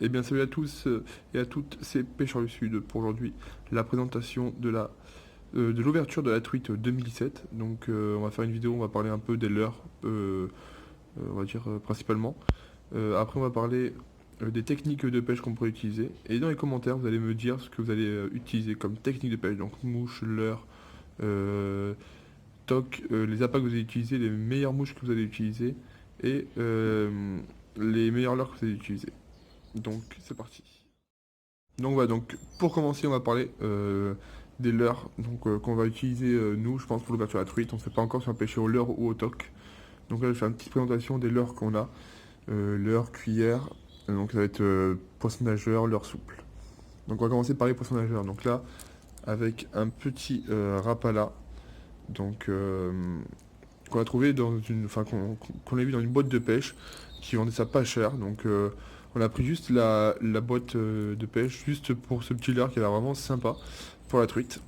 Eh bien salut à tous et à toutes, c'est Pêcheurs du Sud pour aujourd'hui la présentation de l'ouverture de la truite 2017. Donc on va faire une vidéo, on va parler un peu des leurres, on va dire principalement. Après on va parler des techniques de pêche qu'on pourrait utiliser. Et dans les commentaires vous allez me dire ce que vous allez utiliser comme technique de pêche. Donc mouche, leurre, euh, toc, les appâts que vous allez utiliser, les meilleures mouches que vous allez utiliser et les meilleurs leurres que vous allez utiliser. Donc c'est parti. Donc voilà, donc pour commencer, on va parler des leurres qu'on va utiliser nous, je pense, pour l'ouverture à la truite. On ne sait pas encore si on va pêcher au leurre ou au toc. Donc là, je fais une petite présentation des leurres qu'on a. Leurre, cuillère, donc ça va être poisson nageur, leurre souple. Donc on va commencer par les poissons nageurs. Donc là, avec un petit rapala, donc qu'on a trouvé dans une, enfin qu'on a vu dans une boîte de pêche qui vendait ça pas cher. Donc on a pris juste la boîte de pêche juste pour ce petit leurre qui a l'air vraiment sympa pour la truite.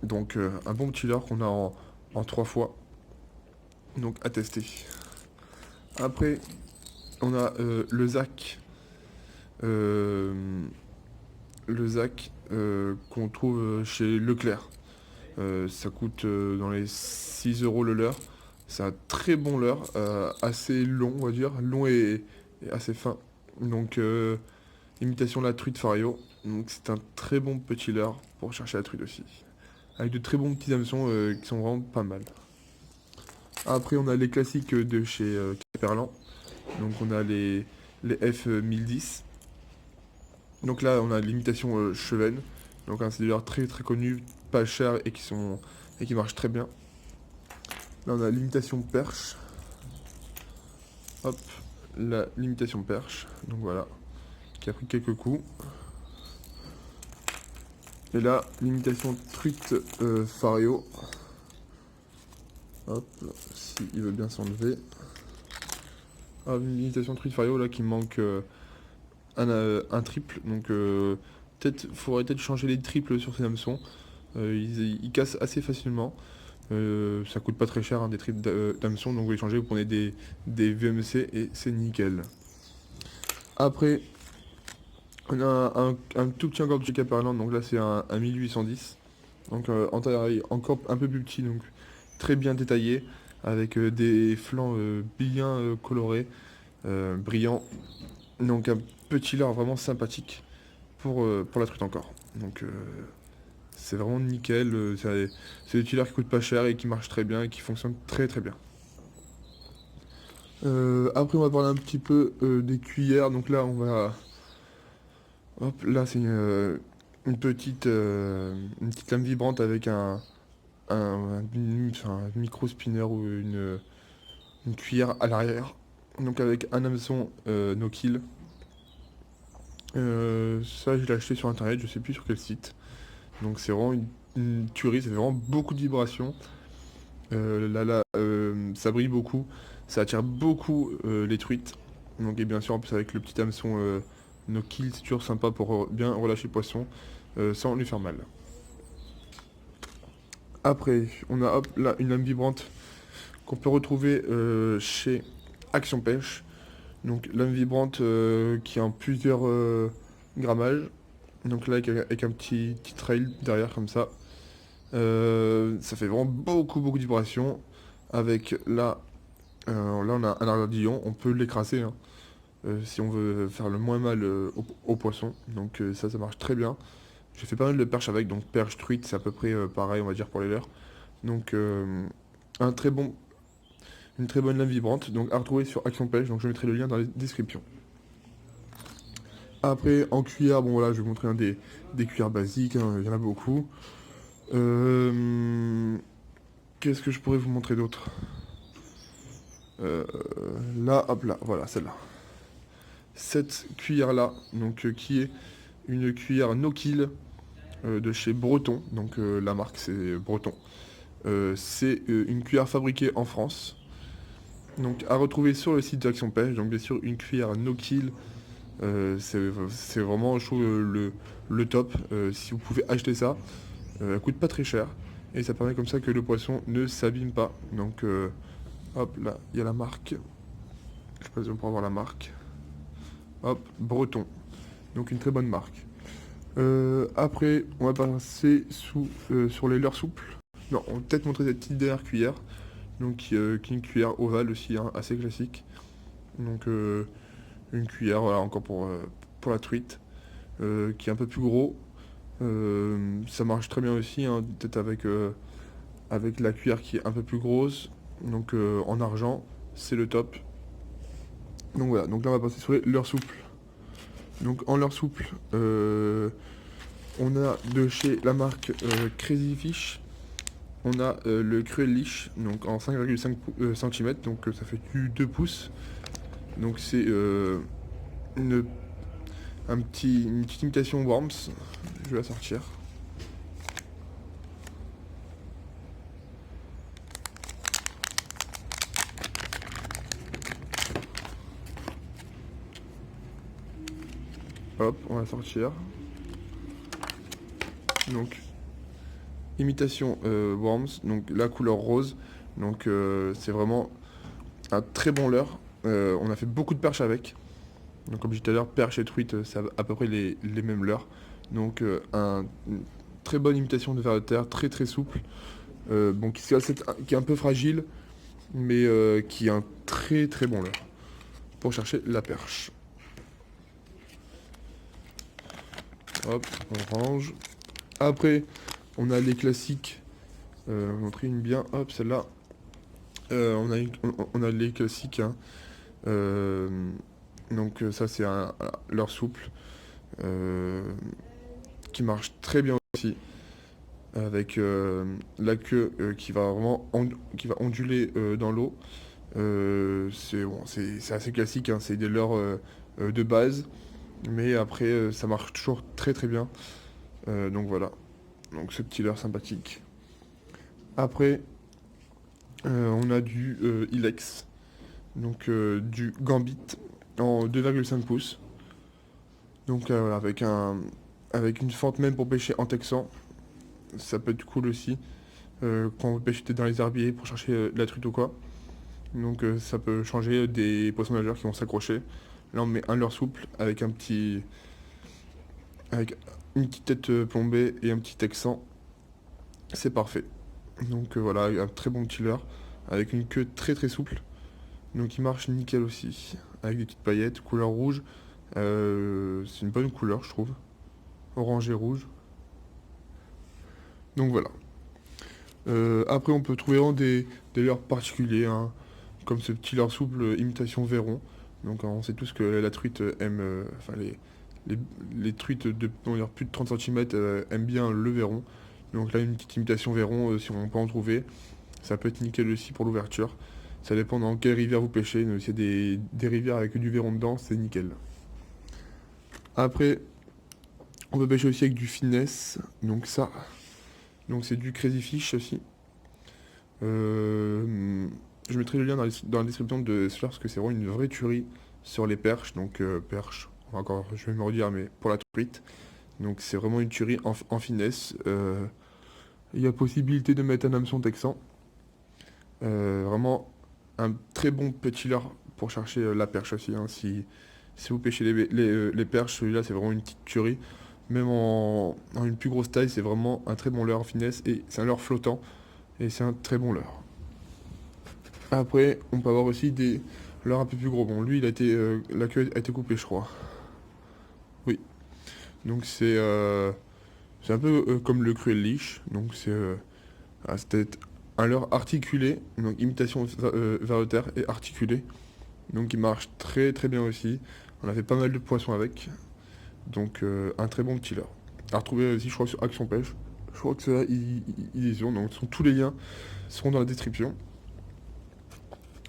Donc un bon petit leurre qu'on a en 3 fois. Donc à tester. Après on a euh, le zac qu'on trouve chez Leclerc. Ça coûte dans les 6 euros le leurre. C'est un très bon leurre, assez long, on va dire, long et assez fin. Donc, imitation de la truite Fario. Donc, c'est un très bon petit leurre pour chercher la truite aussi. Avec de très bons petits hameçons qui sont vraiment pas mal. Après, on a les classiques de chez Caperlan. Donc, on a les F1010. Donc là, on a l'imitation Cheven. Donc, c'est des leurres très très connus, pas chers et qui marchent très bien. Là, on a l'imitation perche. Hop, la limitation perche. Donc voilà, qui a pris quelques coups. Et là, l'imitation truite Fario. Hop, si il veut bien s'enlever. Ah, une limitation truite Fario là qui manque un triple. Donc faudrait peut-être changer les triples sur ces hameçons. Ils cassent assez facilement. Ça coûte pas très cher hein, des triples d'hameçons. Donc vous les changez, vous prenez des VMC et c'est nickel. Après, on a un tout petit encore de chez Caperland, donc là c'est un 1810. Donc en taille encore un peu plus petit, donc très bien détaillé, avec des flancs bien colorés, brillants. Donc un petit leurre vraiment sympathique pour la truite encore. Donc c'est vraiment nickel, c'est des petits leurres qui coûtent pas cher et qui marchent très bien et qui fonctionnent très très bien. Après on va parler un petit peu des cuillères, donc là on va... Hop, là c'est une petite lame vibrante avec un micro spinner ou une cuillère à l'arrière. Donc avec un hameçon no kill. Ça je l'ai acheté sur internet, je sais plus sur quel site. Donc c'est vraiment une tuerie, ça fait vraiment beaucoup de vibrations. Ça brille beaucoup, ça attire beaucoup les truites. Donc et bien sûr en plus avec le petit hameçon no kill, c'est toujours sympa pour bien relâcher le poisson sans lui faire mal. Après, on a hop, là une lame vibrante qu'on peut retrouver chez Action Pêche. Donc lame vibrante qui a en plusieurs grammages. Donc là avec un petit trail derrière comme ça. Ça fait vraiment beaucoup de vibrations. Avec là on a un ardillon, on peut l'écraser hein, si on veut faire le moins mal au poisson. Donc ça marche très bien. J'ai fait pas mal de perches avec, donc perche truite c'est à peu près pareil on va dire pour les leurres. Donc un très bon une très bonne lame vibrante, donc à retrouver sur Action Pêche, donc je mettrai le lien dans la description. Après, en cuillère, bon voilà, je vais vous montrer des cuillères basiques, hein, il y en a beaucoup. Euh, Qu'est-ce que je pourrais vous montrer d'autre Euh, Là, hop là, voilà, celle-là. Cette cuillère-là, donc qui est une cuillère no kill de chez Breton, donc la marque c'est Breton. C'est une cuillère fabriquée en France, donc à retrouver sur le site d'Action Pêche, donc bien sûr une cuillère no kill. C'est vraiment, je trouve, le top. Si vous pouvez acheter ça, elle coûte pas très cher. Et ça permet comme ça que le poisson ne s'abîme pas. Donc, hop, là, il y a la marque. Je sais pas si on peut voir la marque. Hop, Breton. Donc une très bonne marque. Après, on va passer sur les leurres souples. Non, on va peut-être montrer cette petite dernière cuillère. Donc qui est une cuillère ovale aussi, hein, assez classique. Donc une cuillère, voilà, encore pour la truite, qui est un peu plus gros. Ça marche très bien aussi, hein, peut-être avec la cuillère qui est un peu plus grosse. Donc en argent, c'est le top. Donc voilà, donc là on va passer sur les leurres souples. Donc en leurre souple, on a de chez la marque Crazy Fish, on a le Cruel Leash, donc en 5,5 cm, donc ça fait du 2 pouces. Donc c'est une, une petite imitation Worms, je vais la sortir. Hop, on va la sortir. Donc imitation Worms, donc la couleur rose, donc c'est vraiment un très bon leurre. On a fait beaucoup de perches avec. Donc comme je disais tout à l'heure, perche et truite, c'est à peu près les mêmes leurres. Donc une très bonne imitation de ver de terre, très très souple. Bon, qui est un peu fragile, mais qui est un très très bon leurre pour chercher la perche. Hop, on range. Après, on a les classiques. On en trie une bien. Hop, celle-là. On a les classiques, hein. Donc ça c'est un leurre souple qui marche très bien aussi avec la queue qui va vraiment qui va onduler dans l'eau. C'est bon, c'est assez classique, hein, c'est des leurres de base, mais après ça marche toujours très très bien. Donc voilà, donc ce petit leurre sympathique. Après on a du Ilex, donc du Gambit en 2,5 pouces. Donc voilà, avec une fente même pour pêcher en texan, ça peut être cool aussi. Quand vous pêchez dans les herbiers pour chercher de la truite ou quoi. Donc ça peut changer des poissons nageurs qui vont s'accrocher. Là on met un leurre souple avec avec une petite tête plombée et un petit texan. C'est parfait. Donc voilà, un très bon petit leurre avec une queue très très souple. Donc il marche nickel aussi. Avec des petites paillettes, couleur rouge. C'est une bonne couleur je trouve. Orange et rouge. Donc voilà. Après, on peut trouver vraiment des leurres particuliers, hein, comme ce petit leurre souple imitation Véron. Donc, on sait tous que la truite aime, enfin les truites de on va dire, plus de 30 cm aiment bien le Véron. Donc là, une petite imitation Véron, si on peut en trouver, ça peut être nickel aussi pour l'ouverture. Ça dépend dans quelle rivière vous pêchez. Mais s'il y a des rivières avec du Véron dedans, c'est nickel. Après, on peut pêcher aussi avec du finesse. Donc ça, donc c'est du Crazy Fish aussi. Je mettrai le lien dans la description de cela parce que c'est vraiment une vraie tuerie sur les perches. Donc perche, encore, je vais me redire, mais pour la truite. Donc c'est vraiment une tuerie en finesse. Il y a possibilité de mettre un hameçon texan. Vraiment un très bon petit leurre pour chercher la perche aussi, hein. Si vous pêchez les perches, celui-là c'est vraiment une petite tuerie. Même en une plus grosse taille, c'est vraiment un très bon leurre en finesse et c'est un leurre flottant et c'est un très bon leurre. Après, on peut avoir aussi des leurres un peu plus gros. Bon, lui, la queue a été coupée, je crois. Oui. Donc c'est un peu comme le Cruel Leash. Donc c'était un leurre articulé, donc imitation vers de terre et articulé. Donc il marche très très bien aussi. On a fait pas mal de poissons avec. Donc un très bon petit leurre. À retrouver aussi, je crois, sur Action Pêche. Je crois que ça, ils y sont. Donc tous les liens seront dans la description.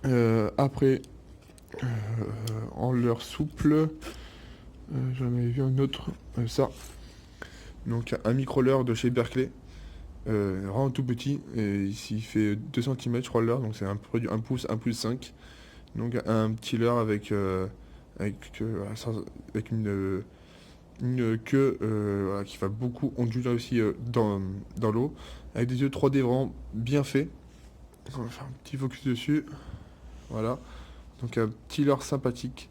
Après, euh, en leurre souple, j'en avais vu un autre, ça. Donc un micro leurre de chez Berkeley, vraiment tout petit, et ici il fait 2 cm je crois le leurre, donc c'est un produit 1 pouce, 1 pouce 5. Donc un petit leurre avec une queue voilà, qui va beaucoup onduler aussi dans l'eau, avec des yeux 3D vraiment bien faits. On va faire un petit focus dessus, voilà. Donc un petit leurre sympathique,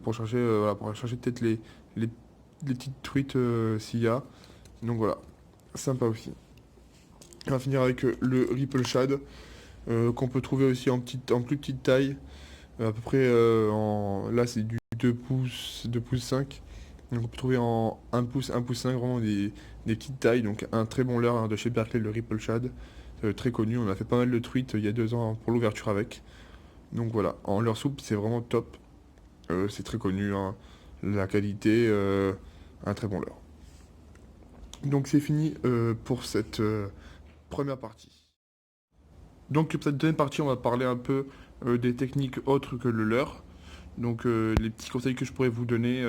pour chercher, voilà, pour chercher peut-être les, les petites truites s'il y a. Donc voilà, sympa aussi. On va finir avec le Ripple Shad, qu'on peut trouver aussi en plus petite taille. À peu près, là c'est du 2 pouces, 2 pouces 5. Donc on peut trouver en 1 pouce 5, vraiment des petites tailles. Donc un très bon leurre, hein, de chez Berkeley, le Ripple Shad. Très connu, on a fait pas mal de truites il y a 2 ans pour l'ouverture avec. Donc voilà, en leurre souple c'est vraiment top. C'est très connu, hein. La qualité, un très bon leurre. Donc c'est fini pour cette première partie. Donc pour cette deuxième partie, on va parler un peu des techniques autres que le leurre. Donc les petits conseils que je pourrais vous donner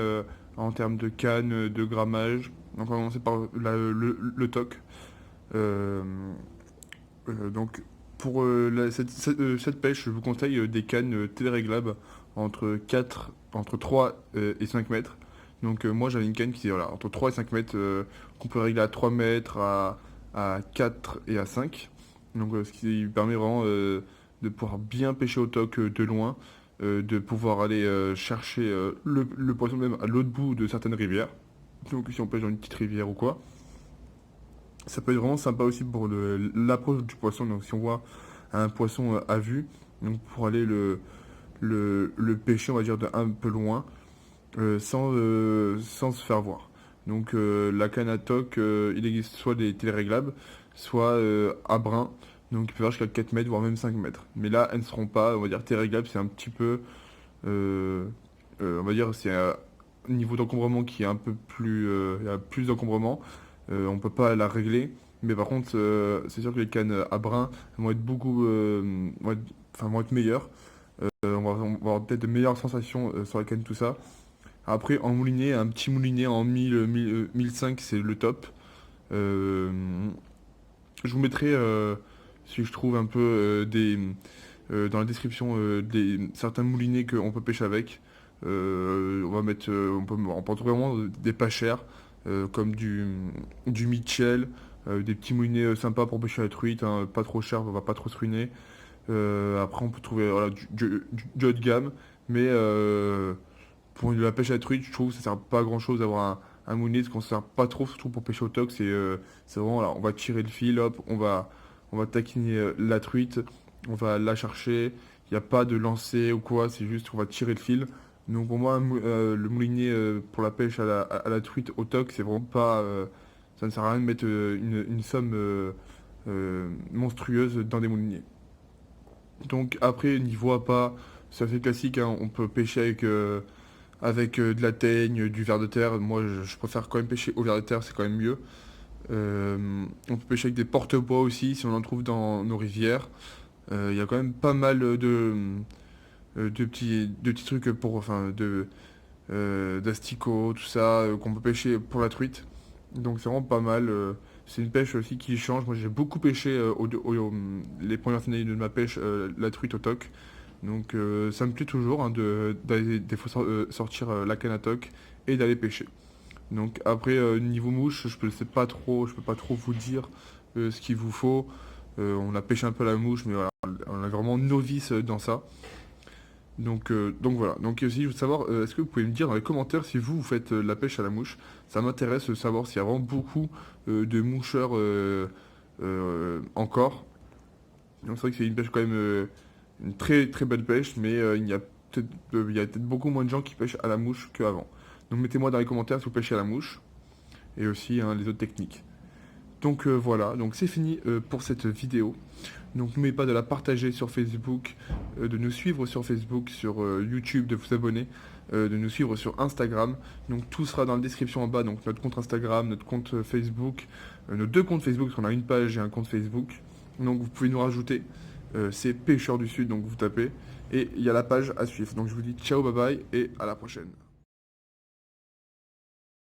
en termes de canne, de grammage. Donc on va commencer par le toc. Euh, donc pour cette pêche, je vous conseille des cannes téléréglables entre 3 et 5 mètres. Donc moi j'avais une canne qui est voilà, entre 3 et 5 mètres, qu'on peut régler à 3 mètres, à 4 et à 5. Donc ce qui permet vraiment de pouvoir bien pêcher au toc de loin, de pouvoir aller chercher le poisson même à l'autre bout de certaines rivières. Donc si on pêche dans une petite rivière ou quoi. Ça peut être vraiment sympa aussi pour l'approche du poisson. Donc si on voit un poisson à vue, donc pour aller le pêcher, on va dire, de un peu loin, sans se faire voir. Donc la canne à toc, il existe soit des téléréglables, soit à brin. Donc il peut faire jusqu'à 4 mètres, voire même 5 mètres. Mais là, elles ne seront pas, on va dire, téléréglables, c'est un petit peu... on va dire, c'est un niveau d'encombrement qui est un peu plus... il y a plus d'encombrement. On peut pas la régler. Mais par contre, c'est sûr que les cannes à brin vont être beaucoup... vont être meilleures. On va avoir peut-être de meilleures sensations sur la canne, tout ça. Après, en moulinet, un petit moulinet en 1005, c'est le top. Euh, je vous mettrai, si je trouve un peu dans la description, certains moulinets qu'on peut pêcher avec. On peut trouver vraiment des pas chers, comme du Mitchell, des petits moulinets sympas pour pêcher la truite, hein, pas trop cher, on va pas trop se ruiner. Après, on peut trouver voilà, du haut de gamme, mais pour la pêche à la truite, je trouve que ça sert pas à grand chose d'avoir un moulinet, parce qu'on se sert pas trop, surtout pour pêcher au toc. C'est vraiment là, on va tirer le fil, hop, on va taquiner la truite, on va la chercher. Il n'y a pas de lancer ou quoi, c'est juste qu'on va tirer le fil. Donc pour moi, le moulinet pour la pêche à la truite au toc, c'est vraiment pas. Ça ne sert à rien de mettre une somme monstrueuse dans des moulinets. Donc après, niveau appât, c'est assez classique, hein. On peut pêcher avec de la teigne, du ver de terre. Moi, je préfère quand même pêcher au ver de terre, c'est quand même mieux. On peut pêcher avec des porte-bois aussi, si on en trouve dans nos rivières. Il y a quand même pas mal de petits trucs d'asticots, tout ça, qu'on peut pêcher pour la truite. Donc c'est vraiment pas mal. C'est une pêche aussi qui change. Moi j'ai beaucoup pêché les premières années de ma pêche, la truite au toc. Donc ça me plaît toujours, hein, d'aller des fois sortir la canne à toc et d'aller pêcher. Donc après niveau mouche, je peux pas trop vous dire ce qu'il vous faut. On a pêché un peu la mouche, mais voilà, on est vraiment novice dans ça. Donc voilà. Donc aussi, je veux savoir, est-ce que vous pouvez me dire dans les commentaires si vous faites la pêche à la mouche? Ça m'intéresse de savoir s'il y a vraiment beaucoup de moucheurs encore. Donc c'est vrai que c'est une pêche quand même, une très très belle pêche, mais il y a peut-être beaucoup moins de gens qui pêchent à la mouche qu'avant. Donc mettez-moi dans les commentaires si vous pêchez à la mouche, et aussi hein, les autres techniques. Donc voilà, donc c'est fini pour cette vidéo. Donc n'oubliez pas de la partager sur Facebook, de nous suivre sur Facebook, sur YouTube, de vous abonner, de nous suivre sur Instagram. Donc tout sera dans la description en bas, donc notre compte Instagram, notre compte Facebook, nos deux comptes Facebook, parce qu'on a une page et un compte Facebook. Donc vous pouvez nous rajouter, c'est Pêcheurs du Sud, donc vous tapez, et il y a la page à suivre. Donc je vous dis ciao, bye bye, et à la prochaine.